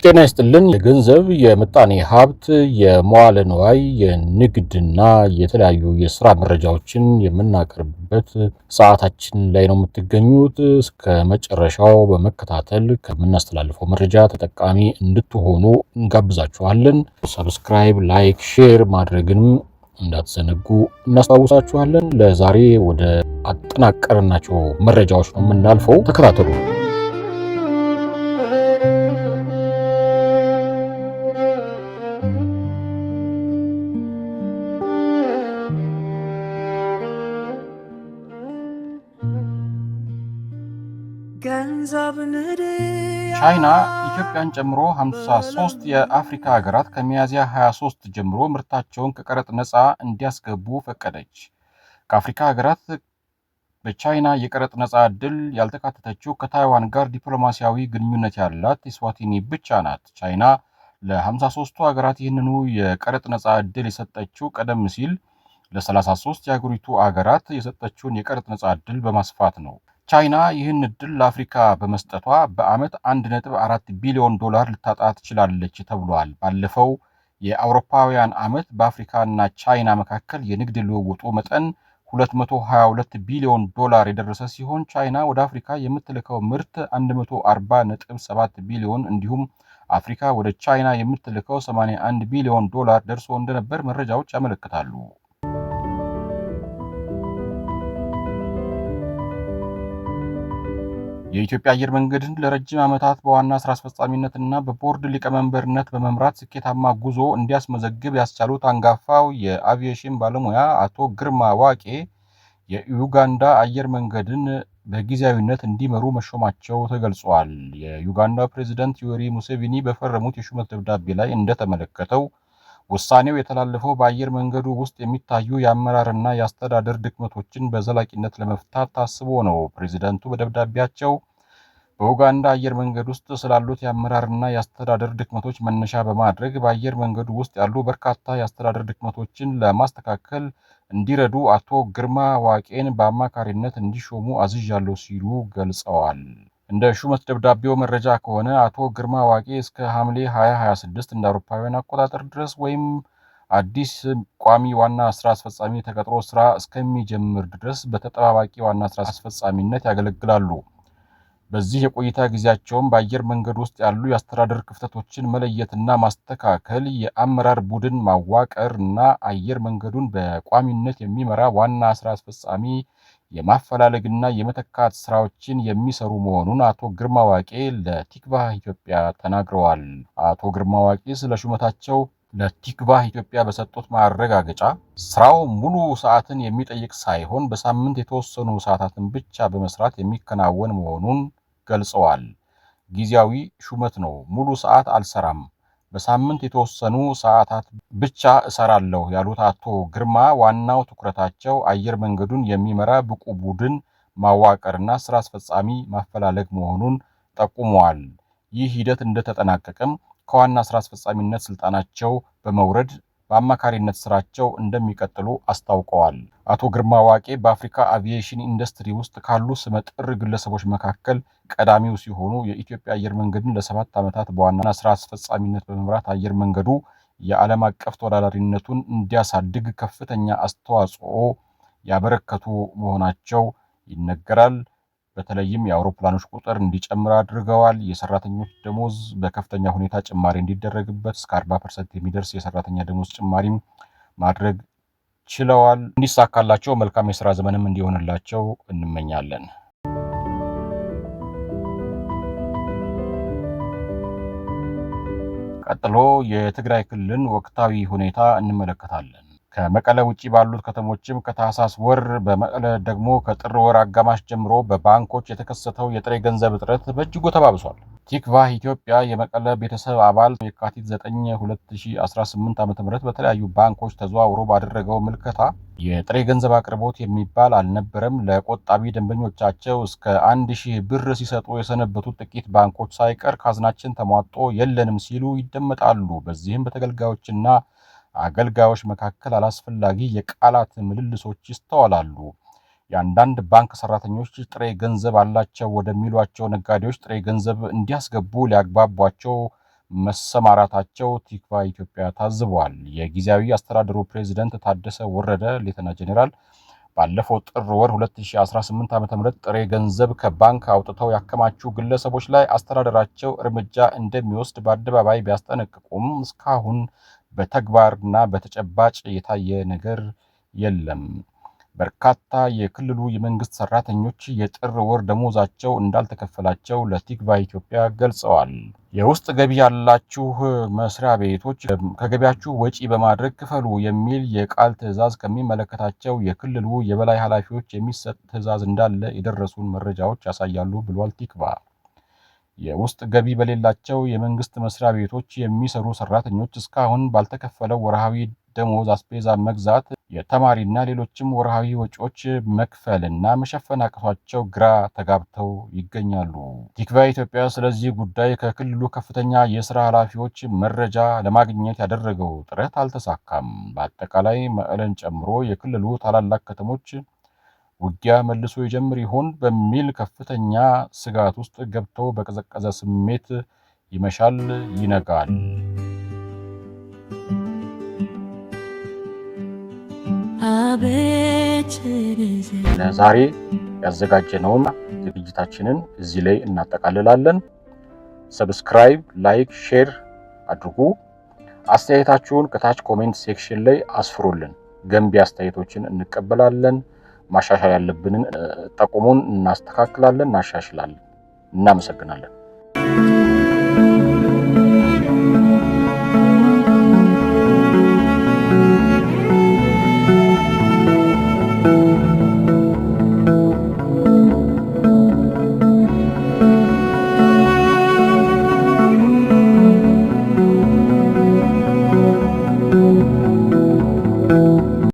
ጤና ይስጥልን። የገንዘብ የምጣኔ ሀብት የመዋለ ንዋይ የንግድና የተለያዩ የስራ መረጃዎችን የምናቀርብበት ሰዓታችን ላይ ነው የምትገኙት። እስከ መጨረሻው በመከታተል ከምናስተላልፈው መረጃ ተጠቃሚ እንድትሆኑ እንጋብዛችኋለን። ሰብስክራይብ፣ ላይክ፣ ሼር ማድረግንም እንዳትዘነጉ እናስታውሳችኋለን። ለዛሬ ወደ አጠናቀርናቸው መረጃዎች ነው የምናልፈው። ተከታተሉ። ቻይና ኢትዮጵያን ጨምሮ 53 የአፍሪካ ሀገራት ከሚያዝያ 23 ጀምሮ ምርታቸውን ከቀረጥ ነፃ እንዲያስገቡ ፈቀደች። ከአፍሪካ ሀገራት በቻይና የቀረጥ ነፃ ዕድል ያልተካተተችው ከታይዋን ጋር ዲፕሎማሲያዊ ግንኙነት ያላት ኢስዋቲኒ ብቻ ናት። ቻይና ለ53ቱ ሀገራት ይህንኑ የቀረጥ ነፃ ዕድል የሰጠችው ቀደም ሲል ለ33 የሀገሪቱ ሀገራት የሰጠችውን የቀረጥ ነፃ ዕድል በማስፋት ነው። ቻይና ይህን ዕድል ለአፍሪካ በመስጠቷ በዓመት 1.4 ቢሊዮን ዶላር ልታጣ ትችላለች ተብሏል። ባለፈው የአውሮፓውያን ዓመት በአፍሪካና ቻይና መካከል የንግድ ልውውጡ መጠን 222 ቢሊዮን ዶላር የደረሰ ሲሆን ቻይና ወደ አፍሪካ የምትልከው ምርት 140.7 ቢሊዮን እንዲሁም አፍሪካ ወደ ቻይና የምትልከው 81 ቢሊዮን ዶላር ደርሶ እንደነበር መረጃዎች ያመለክታሉ። የኢትዮጵያ አየር መንገድን ለረጅም ዓመታት በዋና ስራ አስፈጻሚነትና በቦርድ ሊቀመንበርነት በመምራት ስኬታማ ጉዞ እንዲያስመዘግብ ያስቻሉት አንጋፋው የአቪዬሽን ባለሙያ አቶ ግርማ ዋቄ የዩጋንዳ አየር መንገድን በጊዜያዊነት እንዲመሩ መሾማቸው ተገልጿል። የዩጋንዳ ፕሬዝዳንት ዮዌሪ ሙሴቪኒ በፈረሙት የሹመት ደብዳቤ ላይ እንደተመለከተው ውሳኔው የተላለፈው በአየር መንገዱ ውስጥ የሚታዩ የአመራርና የአስተዳደር ድክመቶችን በዘላቂነት ለመፍታት ታስቦ ነው። ፕሬዝዳንቱ በደብዳቤያቸው በኡጋንዳ አየር መንገድ ውስጥ ስላሉት የአመራርና የአስተዳደር ድክመቶች መነሻ በማድረግ በአየር መንገዱ ውስጥ ያሉ በርካታ የአስተዳደር ድክመቶችን ለማስተካከል እንዲረዱ አቶ ግርማ ዋቄን በአማካሪነት እንዲሾሙ አዝዣለሁ ሲሉ ገልጸዋል። እንደ ሹመት ደብዳቤው መረጃ ከሆነ አቶ ግርማ ዋቄ እስከ ሐምሌ 2026 እንደ አውሮፓውያን አቆጣጠር ድረስ ወይም አዲስ ቋሚ ዋና ስራ አስፈጻሚ ተቀጥሮ ስራ እስከሚጀምር ድረስ በተጠባባቂ ዋና ስራ አስፈጻሚነት ያገለግላሉ። በዚህ የቆይታ ጊዜያቸውም በአየር መንገድ ውስጥ ያሉ የአስተዳደር ክፍተቶችን መለየትና ማስተካከል፣ የአመራር ቡድን ማዋቀር እና አየር መንገዱን በቋሚነት የሚመራ ዋና ስራ አስፈጻሚ የማፈላለግና የመተካት ስራዎችን የሚሰሩ መሆኑን አቶ ግርማ ዋቄ ለቲክቫህ ኢትዮጵያ ተናግረዋል። አቶ ግርማ ዋቄ ስለ ሹመታቸው ለቲክቫህ ኢትዮጵያ በሰጡት ማረጋገጫ ስራው ሙሉ ሰዓትን የሚጠይቅ ሳይሆን በሳምንት የተወሰኑ ሰዓታትን ብቻ በመስራት የሚከናወን መሆኑን ገልጸዋል። ጊዜያዊ ሹመት ነው፣ ሙሉ ሰዓት አልሰራም፣ በሳምንት የተወሰኑ ሰዓታት ብቻ እሰራለሁ ያሉት አቶ ግርማ ዋናው ትኩረታቸው አየር መንገዱን የሚመራ ብቁ ቡድን ማዋቀርና ስራ አስፈጻሚ ማፈላለግ መሆኑን ጠቁመዋል። ይህ ሂደት እንደተጠናቀቀም ከዋና ስራ አስፈጻሚነት ስልጣናቸው በመውረድ በአማካሪነት ስራቸው እንደሚቀጥሉ አስታውቀዋል። አቶ ግርማ ዋቄ በአፍሪካ አቪዬሽን ኢንዱስትሪ ውስጥ ካሉ ስመጥር ግለሰቦች መካከል ቀዳሚው ሲሆኑ የኢትዮጵያ አየር መንገድን ለ7 ዓመታት በዋና ስራ አስፈጻሚነት በመምራት አየር መንገዱ የዓለም አቀፍ ተወዳዳሪነቱን እንዲያሳድግ ከፍተኛ አስተዋጽኦ ያበረከቱ መሆናቸው ይነገራል። በተለይም የአውሮፕላኖች ቁጥር እንዲጨምር አድርገዋል። የሰራተኞች ደሞዝ በከፍተኛ ሁኔታ ጭማሪ እንዲደረግበት እስከ 40% የሚደርስ የሰራተኛ ደሞዝ ጭማሪም ማድረግ ችለዋል። እንዲሳካላቸው መልካም የስራ ዘመንም እንዲሆንላቸው እንመኛለን። ቀጥሎ የትግራይ ክልልን ወቅታዊ ሁኔታ እንመለከታለን። ከመቀለ ውጪ ባሉት ከተሞችም ከታህሳስ ወር በመቀለ ደግሞ ከጥር ወር አጋማሽ ጀምሮ በባንኮች የተከሰተው የጥሬ ገንዘብ እጥረት በእጅጉ ተባብሷል። ቲክቫህ ኢትዮጵያ የመቀለ ቤተሰብ አባል የካቲት 9 2018 ዓ.ም በተለያዩ ባንኮች ተዘዋውሮ ባደረገው ምልከታ የጥሬ ገንዘብ አቅርቦት የሚባል አልነበረም፣ ለቆጣቢ ደንበኞቻቸው እስከ 1000 ብር ሲሰጡ የሰነበቱት ጥቂት ባንኮች ሳይቀር ካዝናችን ተሟጦ የለንም ሲሉ ይደመጣሉ። በዚህም በተገልጋዮችና አገልጋዮች መካከል አላስፈላጊ የቃላት ምልልሶች ይስተዋላሉ። የአንዳንድ ባንክ ሰራተኞች ጥሬ ገንዘብ አላቸው ወደሚሏቸው ነጋዴዎች ጥሬ ገንዘብ እንዲያስገቡ ሊያግባቧቸው መሰማራታቸው ቲክቫ ኢትዮጵያ ታዝቧል። የጊዜያዊ አስተዳደሩ ፕሬዝዳንት ታደሰ ወረደ ሌተና ጄኔራል ባለፈው ጥር ወር 2018 ዓ.ም ጥሬ ገንዘብ ከባንክ አውጥተው ያከማቹ ግለሰቦች ላይ አስተዳደራቸው እርምጃ እንደሚወስድ በአደባባይ ቢያስጠነቅቁም እስካሁን በተግባርና በተጨባጭ የታየ ነገር የለም። በርካታ የክልሉ የመንግስት ሰራተኞች የጥር ወር ደሞዛቸው እንዳልተከፈላቸው ለቲክቫ ኢትዮጵያ ገልጸዋል። የውስጥ ገቢ ያላችሁ መስሪያ ቤቶች ከገቢያችሁ ወጪ በማድረግ ክፈሉ የሚል የቃል ትዕዛዝ ከሚመለከታቸው የክልሉ የበላይ ኃላፊዎች የሚሰጥ ትዕዛዝ እንዳለ የደረሱን መረጃዎች ያሳያሉ ብሏል ቲክቫ። የውስጥ ገቢ በሌላቸው የመንግስት መስሪያ ቤቶች የሚሰሩ ሰራተኞች እስካሁን ባልተከፈለው ወርሃዊ ደሞዝ አስቤዛ መግዛት፣ የተማሪና ሌሎችም ወርሃዊ ወጪዎች መክፈልና መሸፈን አቅቷቸው ግራ ተጋብተው ይገኛሉ። ቲክቫ ኢትዮጵያ ስለዚህ ጉዳይ ከክልሉ ከፍተኛ የስራ ኃላፊዎች መረጃ ለማግኘት ያደረገው ጥረት አልተሳካም። በአጠቃላይ መቀለን ጨምሮ የክልሉ ታላላቅ ከተሞች ውጊያ መልሶ ይጀምር ይሆን በሚል ከፍተኛ ስጋት ውስጥ ገብተው በቀዘቀዘ ስሜት ይመሻል ይነጋል። ለዛሬ ያዘጋጀነውን ዝግጅታችንን እዚህ ላይ እናጠቃልላለን። ሰብስክራይብ፣ ላይክ፣ ሼር አድርጉ። አስተያየታችሁን ከታች ኮሜንት ሴክሽን ላይ አስፍሩልን። ገንቢ አስተያየቶችን እንቀበላለን። ማሻሻል ያለብንን ጠቁሙን፣ እናስተካክላለን፣ እናሻሽላለን። እናመሰግናለን።